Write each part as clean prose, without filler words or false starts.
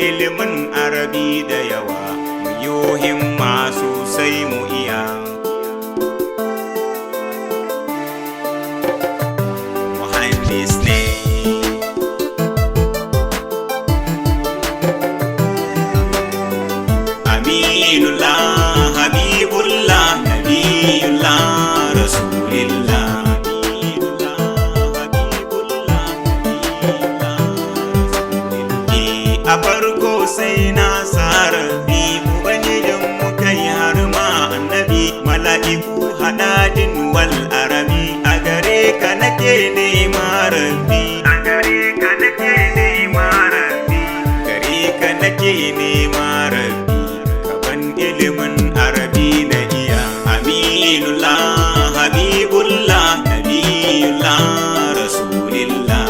ilimin arabi da yawa, mu yo himma sosai mu iya. Muhandis ne Aminullah, Habibullah, Nabiyullah, Rasulillah. A farko sai na tsara bi ubangijin mu kai har ma annabi, mala'iku hadadin wal arabi, a gare ka nake nema rabbi, a gare ka nake nema rabbi, gare ka nake nema rabbi, kaban ilimin arabi na iya. Aminullah, Habibullah, Nabiyullah, Rasulillah.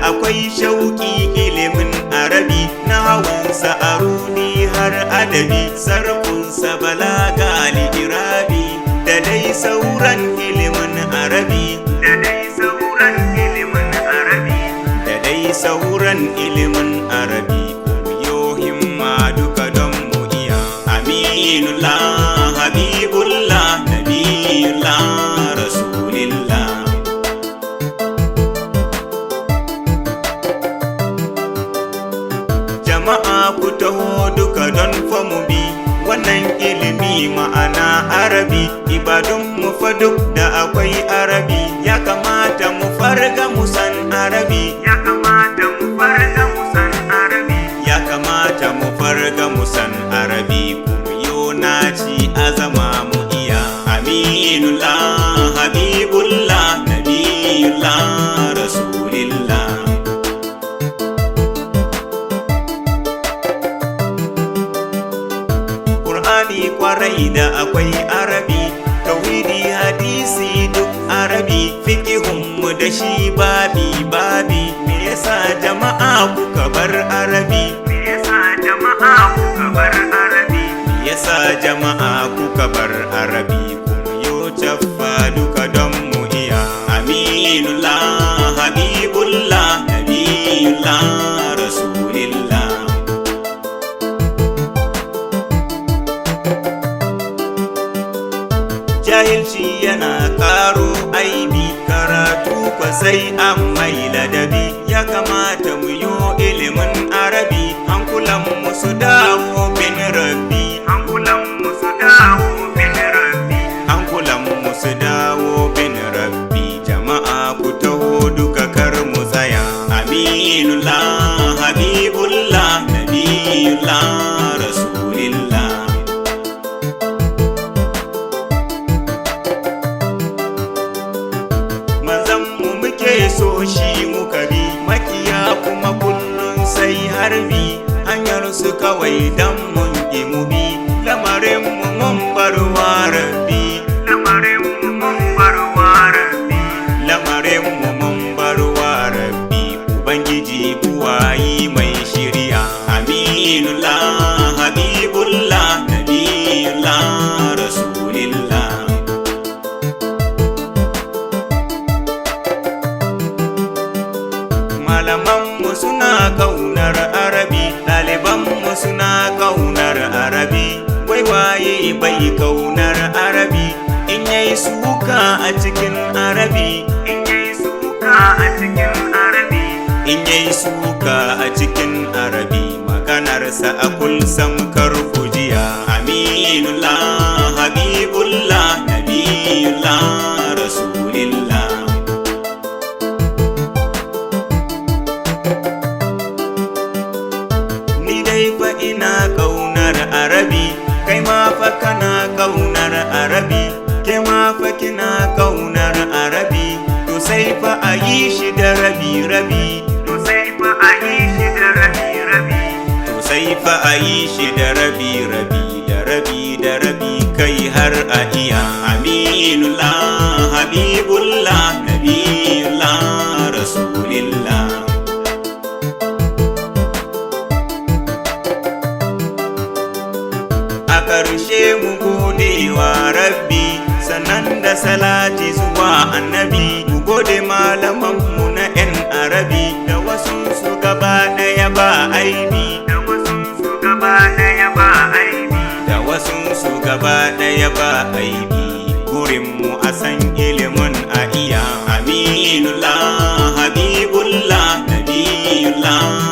Akwai shauƙi ilimin arabi, na hawansa aruni har adabi, sarkunsa balaga al'irabi, da dai sauran ilimin arabi, da dai sauran ilimin arabi, da dai sauran ilimin arabi, yo himma duka don mu iya. Aminullah, Habibullah, Nabiyullah, Rasulillah. Jama'a ku taho duka don famu bi wannan ilimi ma'ana arabi, ibadun mu fa duk da akwai arabi, ya kamata mu farga mu san arabi, ya kamata mu farga mu san arabi, ya kamata mu farga mu san arabi, ku yo naci azama mu iya. Aminullah, Habibullah, Nabiyullah, Rasulillah. Kwarai da akwai arabi, tauhidi hadisi duk arabi, fiqihunmu da shi babi babi. Me yasa jama'a kuka bar arabi? Me yasa jama'a kuka bar arabi? Me yasa jama'a kuka bar arabi? Kun yo caffa duka don mu iya. Aminullah, Habibullah, Nabiyullah, Rasulillah. Jahilci yana karo aibi, karatu kwa sai an mai ladabi, ya kamata mu yo ilimin arabi, hankulan mu su dawo bin rabbi, hankulan mu su dawo bin rabbi, hankulan mu su dawo bin rabbi. Jama'a ku taho duka kar mu tsaya. Aminullah, Habibullah, Nabiyullah, Rasulillah. So shi muka bi, makiya kuma kullum sai harbi, hanyar su kawai dan mun ki mu bi, lamarin mu mun bar wa rabbi, lamarin mu mun bar wa rabbi, lamarin mu mun bar wa rabbi, ubangiji buwayi mai shiriya. Aminullah, Habibullah, Nabiyullah, Rasulillah. Malamanmu suna kaunar arabi, ɗalibanmu suna kaunar arabi, wai waye bai kaunar arabi, in yayi suka a cikin arabi, in yayi suka a cikin arabi, in yayi suka a cikin arabi, maganarsa a kulsam kar ku jiya. Aminullah, Habibullah, Nabiyullah, Rasulillah. Ina kaunar arabi, kai ma fa kana kaunar arabi, ke ma fa kina kaunar arabi, to sai fa a yi shi da rabi rabi, to sai fa a yi shi da rabi rabi, to sai fa a yi shi da rabi rabi, da rabi da rabi, kai har a iya. Aminullah, Habibullah, Nabiyullah, Rasulillah. Ƙarshe mu gode wa rabbi, sannan da salati zuwa annabi, mu gode ma su gaba ɗaya ba aibi, gurinmu a san ilimin a iya. Aminullah Habibullah Nabiyullah